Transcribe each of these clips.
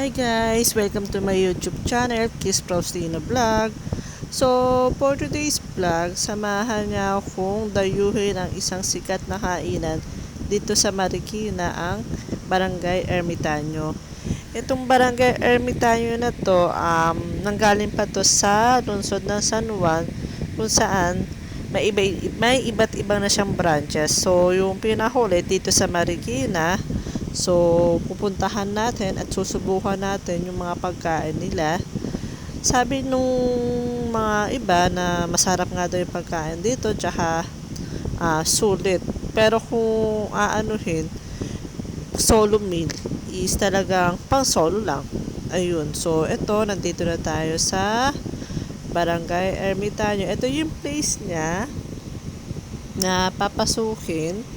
Hi guys! Welcome to my YouTube channel, Kiss Faustino Vlog. So, for today's vlog, samahan niya akong dayuhin ang isang sikat na kainan dito sa Marikina, ang Barangay Ermitaño. Itong Barangay Ermitaño na to, nanggaling pa to sa lungsod ng San Juan, kung saan may iba't ibang na siyang branches. So, yung pinahuli dito sa Marikina. So, pupuntahan natin at susubukan natin yung mga pagkain nila. Sabi nung mga iba na masarap nga daw yung pagkain dito, tsaka sulit. Pero kung aanuhin, solo meal is talagang pang solo lang. Ayun. So, ito, nandito na tayo sa Barangay Ermitaño. Ito yung place niya na papasukin.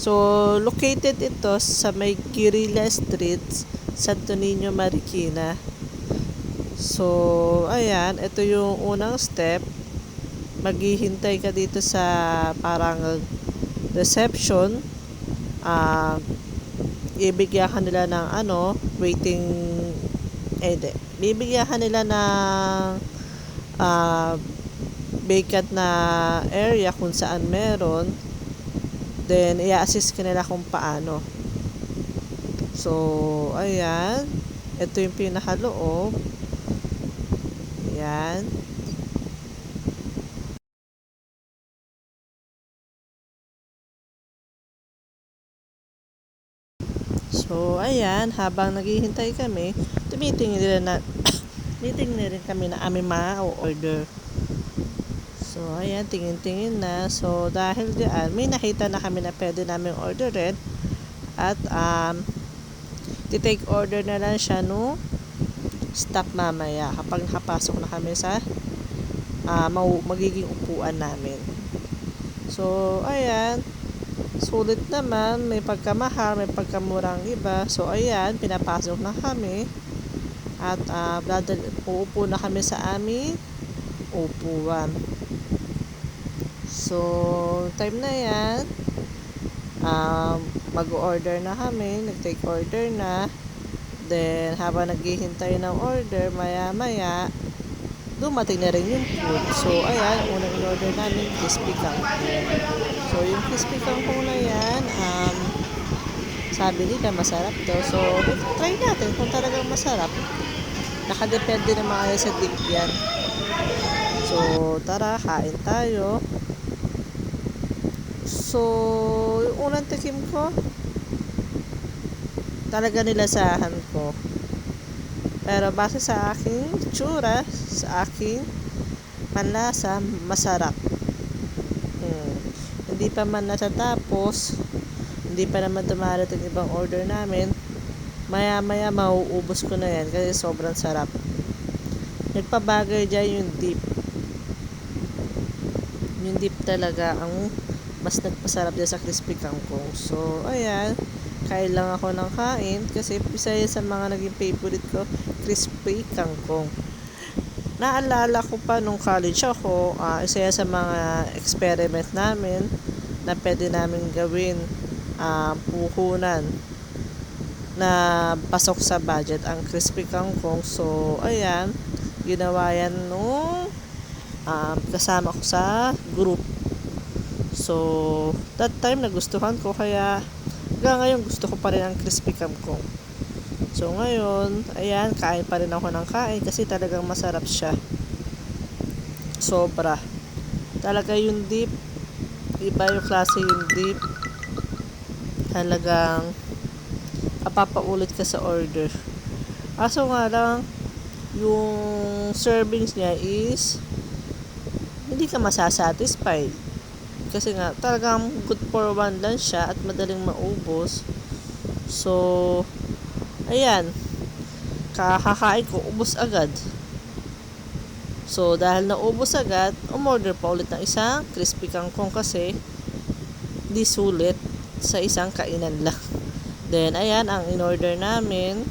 So, located ito sa may Guerrilla Street, Santo Niño, Marikina. So, ayan, ito yung unang step. Maghihintay ka dito sa parang reception. Ibigyan ka nila ng waiting, bibigyan ka nila ng vacant na area kung saan meron. Then, i-assist ka nila kung paano. So, ayan. Ito yung pinakaloob. Ayan. So, ayan. Habang naghihintay kami, tumitingin rin kami na aming ma-order. So, ayan, tingin-tingin na. So, dahil diyan, may nakita na kami na pwede namin orderin. At, titake order na lang siya no stop mamaya. Kapag nakapasok na kami sa magiging upuan namin. So, ayan. Sulit naman. May pagkamahal, may pagkamurang iba. So, ayan, pinapasok na kami. At, uupo na kami sa aming upuan. So, time na yan, mag-order na kami, nag-take order na. Then, habang naghihintay ng order, maya-maya, dumating na rin yung food. So, ayan, unang in-order namin, crispy kangkong. So, yung crispy kangkong na yan, sabi nila masarap to. So, try natin kung talagang masarap. Nakadepende naman kayo sa dip yan. So, tara, kain tayo. So, yung unang tikim ko, talaga nilasahan ko. Pero base sa aking tsura, sa aking panlasa, masarap. Hindi pa man natatapos, hindi pa naman dumarating ibang order namin. Maya-maya mauubos ko na yan kasi sobrang sarap. Nagpabagay dyan yung dip. Yung dip talaga ang mas nagpasarap dyan sa crispy kangkong. So, ayan. Kain lang ako ng kain kasi isa yan sa mga naging favorite ko, crispy kangkong. Naalala ko pa nung college ako, isa yan sa mga experiment namin na pwede namin gawin, puhunan na pasok sa budget ang crispy kangkong. So, ayan. Ginawa yan nung kasama ko sa group. So, that time nagustuhan ko, kaya hanggang ngayon gusto ko pa rin ang crispy kangkong. So, ngayon, ayan, kain pa rin ako ng kain kasi talagang masarap siya. Sobra. Talaga yung dip, iba yung klase yung dip. Talagang papaulit ka sa order. Aso nga lang, yung servings niya is hindi ka masasatisfied. Kasi nga, talagang good for one lang siya at madaling maubos. So, ayan. Kakakain ko, ubos agad. So, dahil naubos agad, umorder pa ulit ng isang crispy kangkong kasi di sulit sa isang kainan lang. Then, ayan, ang in-order namin,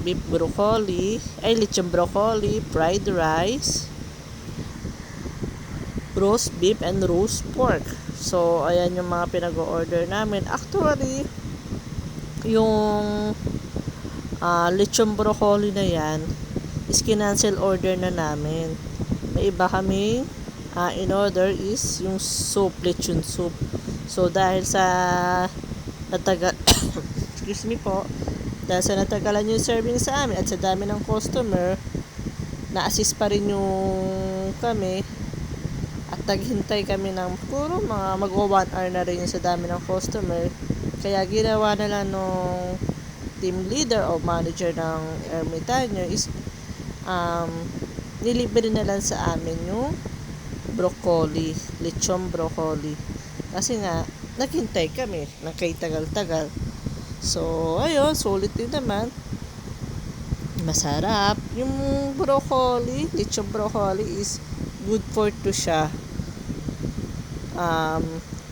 beef broccoli, lechon broccoli, fried rice, roast beef and roast pork. So, ayan yung mga pinag-order namin. Actually, yung lechon broccoli na yan is kinancel order na namin. May iba kaming in order is yung soup, lechon soup. So dahil sa natagal excuse me po, dahil sa natagalan yung serving sa amin at sa dami ng customer, na-assist pa rin yung kami at naghintay kami ng puro mga mag-1 hour na rin yung sa dami ng customer. Kaya ginawa na lang nung team leader o manager ng Ermitanyo is nilibre na lang sa amin yung broccoli, lechon broccoli. Kasi nga, naghintay kami ng kay tagal-tagal. So, ayun, sulit din naman. Masarap. Yung broccoli, lechon broccoli is good for two siya.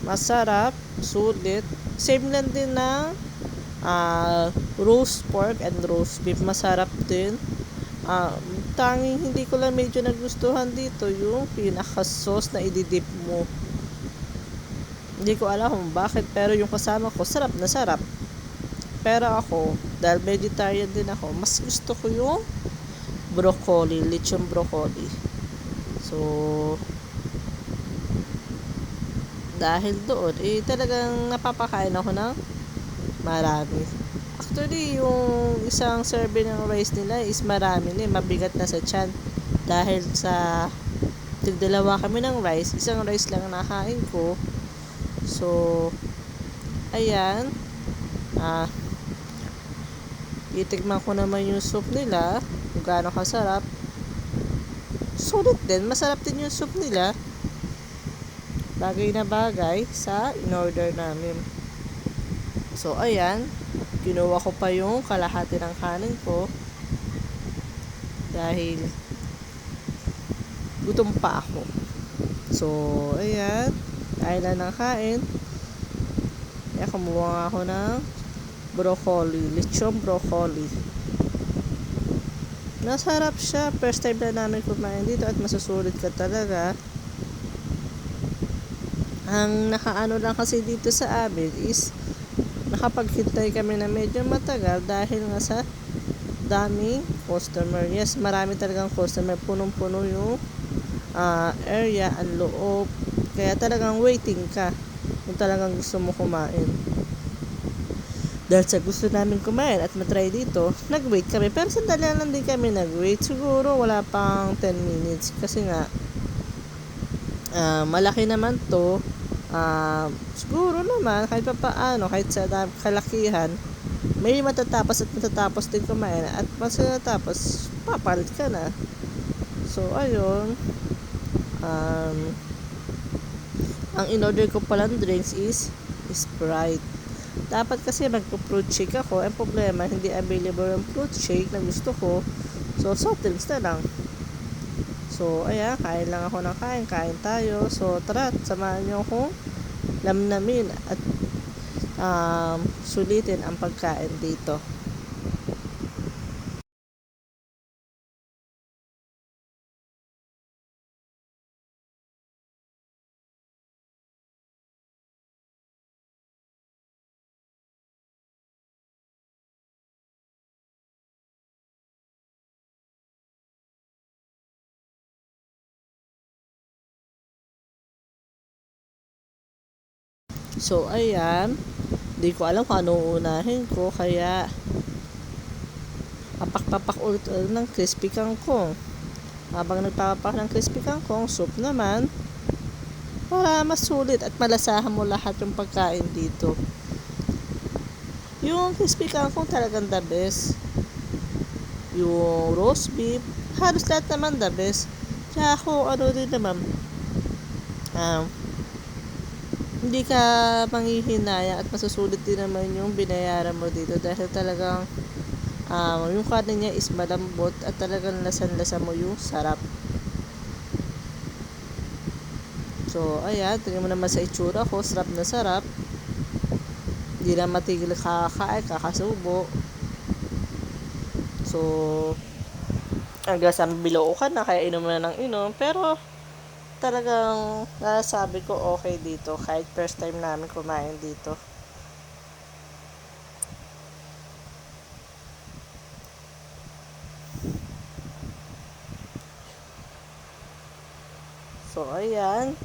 Masarap, sulit. Same lang din na roast pork and roast beef. Masarap din. Tanging hindi ko lang medyo nagustuhan dito yung pinaka-sauce na ididip mo. Hindi ko alam kung bakit, pero yung kasama ko, sarap na sarap. Pero ako, dahil vegetarian din ako, mas gusto ko yung broccoli, lechon broccoli. So, dahil doon, talagang napapakain ako ng marami. Actually, yung isang serving ng rice nila is marami na, mabigat na sa tiyan. Dahil sa tigdalawa kami ng rice, isang rice lang nakain ko. So, ayan. Itigman ko naman yung soup nila, kung gaano kasarap. Sulit din, masarap din yung soup nila. Bagay na bagay sa in-order namin. So, ayan. Kinuha ko pa yung kalahati ng kanin ko. Dahil gutom pa ako. So, ayan. Kain na ng kain. Kaya kumuha nga ako ng broccoli. Lechon broccoli. Nasarap siya. First time na namin kumain dito at masusulit ka talaga. Ang nakaano lang kasi dito sa amin is nakapaghintay kami na medyo matagal dahil nga sa daming customer. Yes, marami talagang customer. Punong-puno yung area, ang loob. Kaya talagang waiting ka kung talagang gusto mo kumain. Dahil sa gusto namin kumain at matry dito, nag-wait kami. Pero sandali lang din kami nag-wait. Siguro wala pang 10 minutes. Kasi nga, malaki naman to. Siguro naman kahit paano, kahit sa kalakihan, may matatapos at matatapos din kumain at once natapos papalit ka na. So ayun, ang in-order ko palang drinks is Sprite. Dapat kasi magpo-fruit shake ako. Ang problema, hindi available ang fruit shake na gusto ko, so soft drinks na lang. So, ayan, kain lang ako ng kain tayo. So, tara, samahan nyo akong lamnamin at sulitin ang pagkain dito. So, ayan, hindi ko alam kung anong unahin ko, kaya papak-papak ulit ng crispy kangkong. Habang nagpapapak ng crispy kangkong, soup naman, para masulit at malasahan mo lahat yung pagkain dito. Yung crispy kangkong talagang the best. Yung roast beef, halos lahat naman the best. Kaya ako, ano din naman, hindi ka manghihinaya at masusulit din naman yung binayaran mo dito dahil talagang yung kanin niya is malambot at talagang lasan-lasa mo yung sarap. So, ayan, tingnan mo naman sa itsura ko, sarap na sarap. Hindi na matigil kakain, kakasubo. So, hanggang sa bilao ka na, kaya inom na ng inom. Pero, talagang nasabi ko okay dito kahit first time namin kumain dito. So, ayan.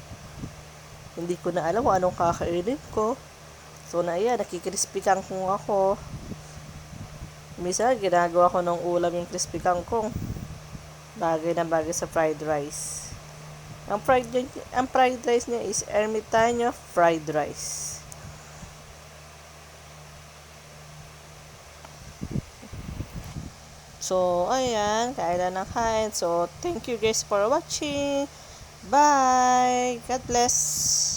Hindi ko na alam kung anong kakainin ko. So, na ayan, nakikrispy kangkong ako. Minsan, ginagawa ko ng ulam yung crispy kangkong. Bagay na bagay sa fried rice. Ang fried rice niya is Ermitaño fried rice. So, ayan, kain na ng kain. So, thank you guys for watching. Bye! God bless!